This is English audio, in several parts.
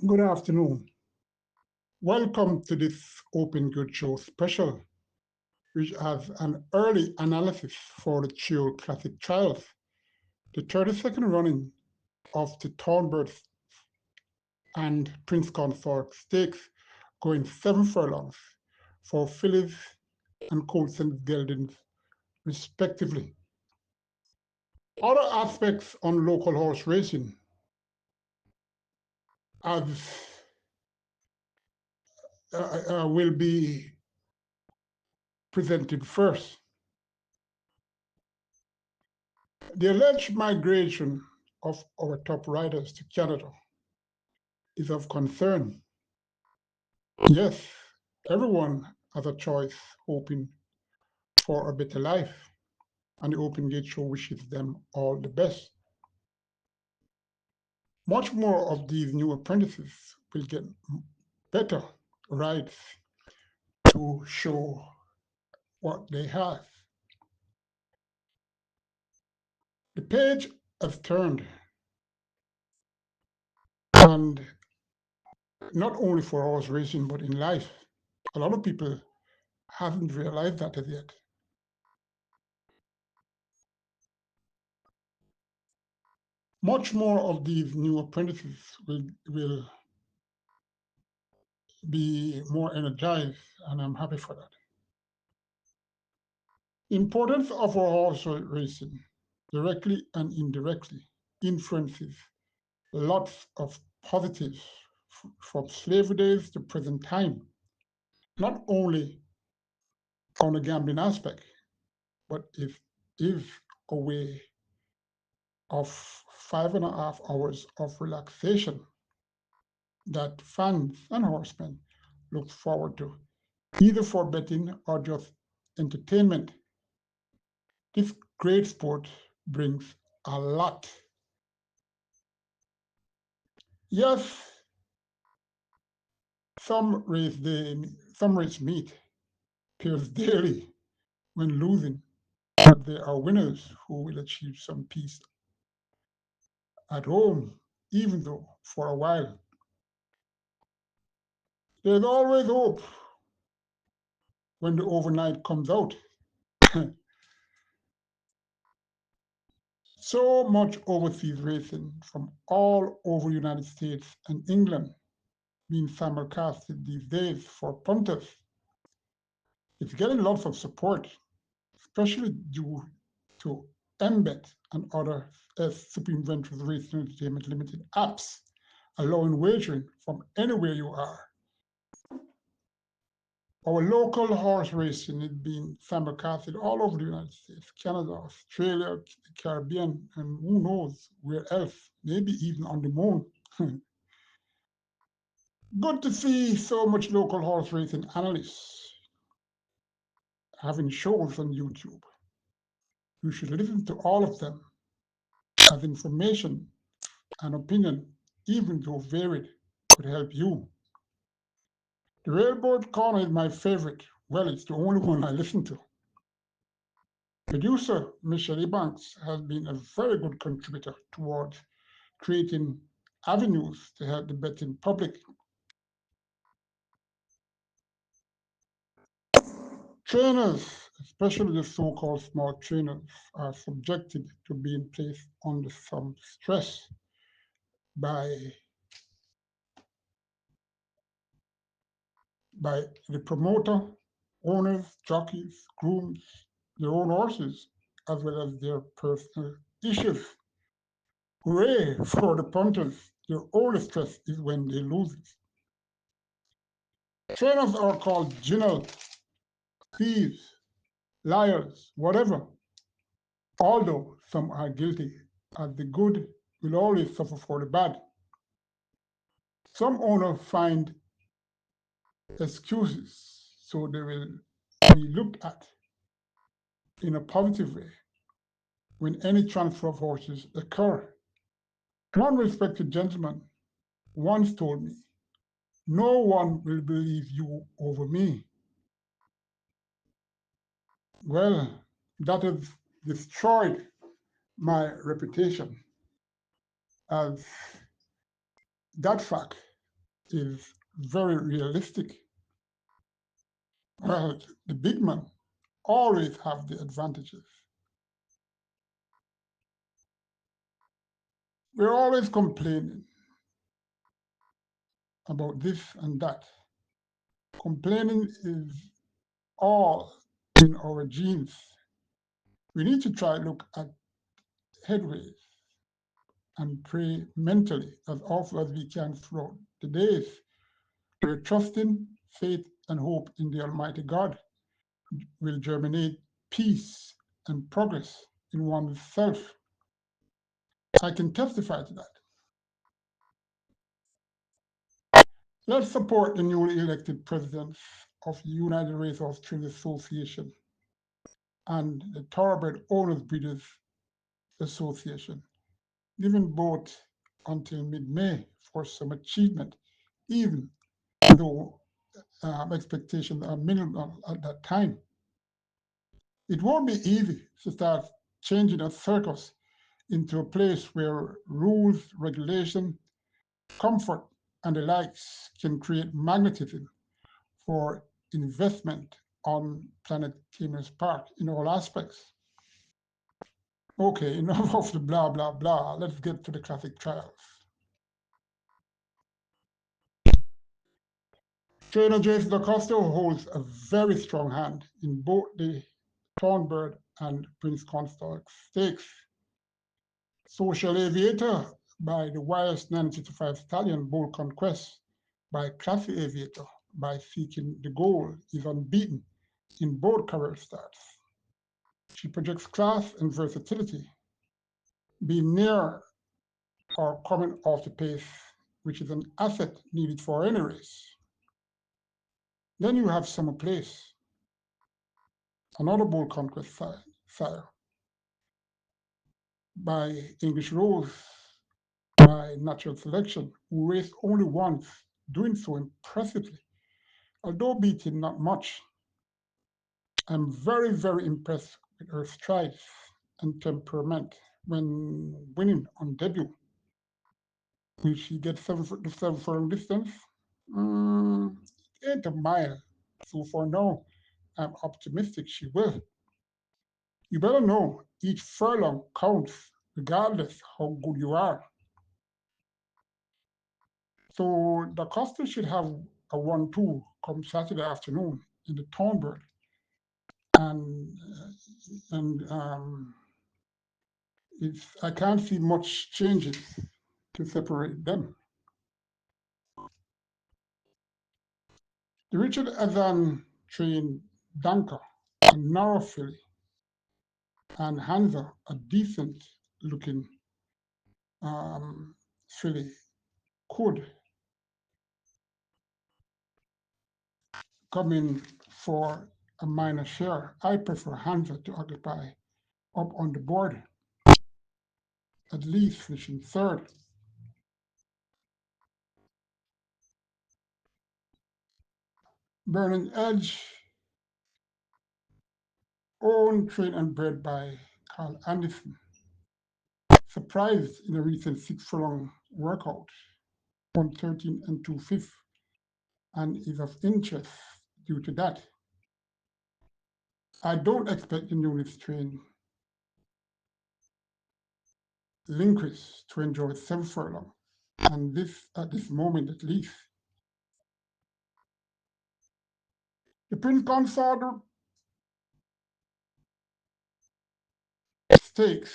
Good afternoon. Welcome to this Open Good Show special, which has an early analysis for the Chio Classic Trials, the 32nd running of the Torbert and Prince Consort Stakes, going 7 furlongs for fillies and colts and geldings, respectively. Other aspects on local horse racing, as will be presented first. The alleged migration of our top riders to Canada is of concern. Yes, everyone has a choice hoping for a better life, and the Open Gate Show wishes them all the best. Much more of these new apprentices will get better rides to show what they have. The page has turned, and not only for horse racing, but in life. A lot of people haven't realized that as yet. Much more of these new apprentices will be more energized, and I'm happy for that. Importance of our horse racing, directly and indirectly, influences lots of positives from slavery days to present time, not only on the gambling aspect, but it is a way of 5.5 hours of relaxation that fans and horsemen look forward to, either for betting or just entertainment. This great sport brings a lot. Yes, some race meet appears daily when losing, but there are winners who will achieve some peace at home, even though for a while. There's always hope when the overnight comes out. So much overseas racing from all over the United States and England being simulcasted these days for punters. It's getting lots of support, especially due to Embed and other Supreme Ventures Racing Entertainment Limited apps, allowing wagering from anywhere you are. Our local horse racing is being simulcasted all over the United States, Canada, Australia, the Caribbean, and who knows where else, maybe even on the moon. Good to see so much local horse racing analysts having shows on YouTube. You should listen to all of them as information and opinion, even though varied, could help you. The Railroad Corner is my favorite. Well, it's the only one I listen to. Producer Michelle Banks has been a very good contributor towards creating avenues to help the betting public. Trainers, especially the so-called small trainers, are subjected to being placed under some stress by by the promoter, owners, jockeys, grooms, their own horses, as well as their personal issues. Hooray for the punters! Their only stress is when they lose it. Trainers are called general thieves, liars, whatever, although some are guilty, as the good will always suffer for the bad. Some owners find excuses, so they will be looked at in a positive way when any transfer of horses occur. One respected gentleman once told me, "No one will believe you over me." Well, that has destroyed my reputation as that fact. is very realistic. Well, the big men always have the advantages. We're always complaining about this and that. Complaining is all in our genes. We need to try look at headways and pray mentally as often as we can throughout the days. We're trusting faith and hope in the Almighty God will germinate peace and progress in oneself. I can testify to that. Let's support the newly elected presidents of the United Racehorse Trainers Association and the Torbert Owners Breeders Association, giving both until mid-May for some achievement, even though expectations are minimal at that time. It won't be easy to start changing a circus into a place where rules, regulation, comfort, and the likes can create magnetism for investment on planet Caymanas Park in all aspects. Okay, enough of the blah, blah, blah. Let's get to the classic trials. Trainer Jason DaCosta holds a very strong hand in both the Torbert and Prince Consort stakes. Social Aviator by the Wires 955 Stallion Bull Conquest by Classy Aviator by Seeking the Goal is unbeaten in both career starts. She projects class and versatility, being near or coming off the pace, which is an asset needed for any race. Then you have Summer Place, another Bull Conquest sire by English Rose by Natural Selection, who raced only once, doing so impressively. Although beaten not much, I'm very, very impressed with her strides and temperament when winning on debut. Will she get the 7 furlong distance? Mm, it ain't a mile. So for now, I'm optimistic she will. You better know each furlong counts, regardless how good you are. So the Costa should have a 1-2 come Saturday afternoon in the Torbert, and and I can't see much changes to separate them. The Richard Azan trained Danka, a narrow filly, and Hansa, a decent looking filly, could come in for a minor share. I prefer Hansa to occupy up on the board, at least finishing third. Burning Edge, owned, trained, and bred by Carl Anderson, surprised in a recent 6 furlong workout, won 13 and 2/5, and is of interest due to that. I don't expect the newly trained Linkris to enjoy 7 furlong, and this at this moment at least. The Prince Consort Stakes,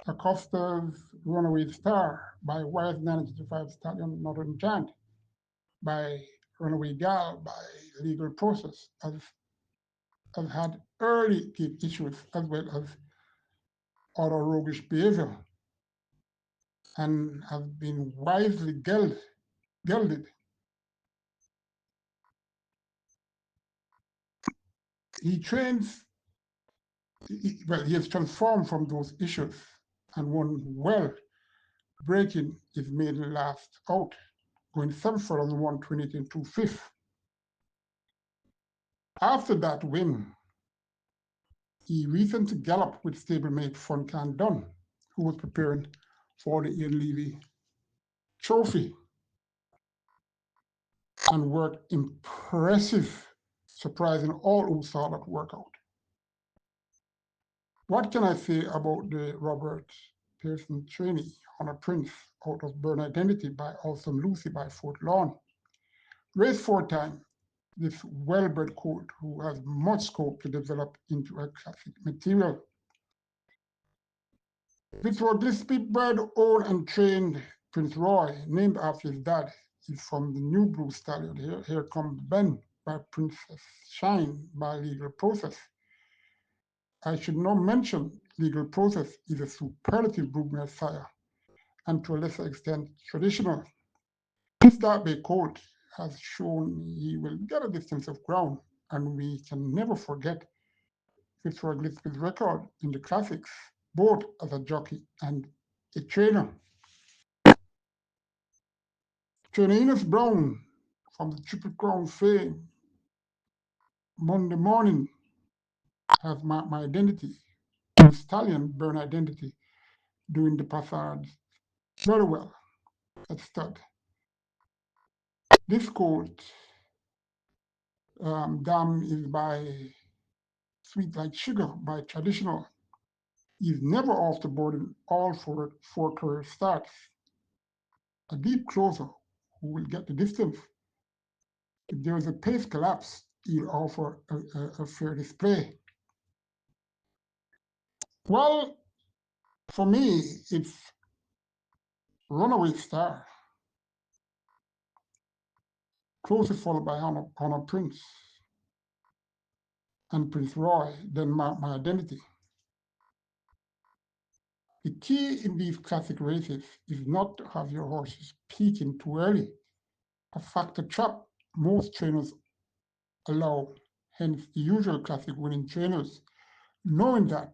Acosta's Runaway Star by Wise 955 Stallion Northern Giant by Runaway Gal by Legal Process has had early gate issues as well as other roguish behavior and has been wisely gelded. He trains, he has transformed from those issues and won well, breaking his maiden last out, going 7 furlongs and 128 and 2/5. After that win, he recently galloped with stablemate Funcan Dunn, who was preparing for the Ian Levy Trophy. and worked impressive, surprising all who saw that workout. What can I say about the Robert Pearson trainee, Honor Prince, out of Burn Identity by Awesome Lucy by Fort Lawn? Race 4 time, this well-bred colt who has much scope to develop into a classic material. Fitzroy Gillespie bred, owned and trained Prince Roy, named after his dad, is from the New Blue Stallion. Here comes Ben by Princess Shine by Legal Process. I should not mention Legal Process is a superlative broodmare sire, and to a lesser extent traditional. This Dark Bay colt has shown he will get a distance of ground, and we can never forget Fitzroy Gillespie's record in the classics, both as a jockey and a trainer. Trainer Enos Brown from the Triple Crown fame, Monday morning has my identity, stallion burn identity, doing the passage very well at stud. This colt, Dam is by Sweet Like Sugar by Traditional. He's never off the board in all four career starts. A deep closer who will get the distance. If there is a pace collapse, he'll offer a fair display. Well, for me, it's Runaway Star, closely followed by Honor Prince and Prince Roy, then my identity. The key in these classic races is not to have your horses peaking too early. A factor trap most trainers allow, hence the usual classic winning trainers, knowing that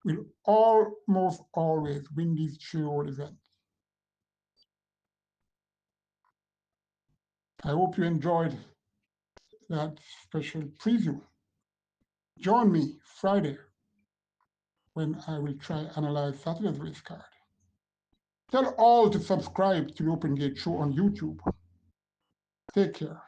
will almost always win these 3-year-old events. I hope you enjoyed that special preview. Join me Friday when I will try analyze Saturday's race card. Tell all to subscribe to the Open Gate Show on YouTube. Take care.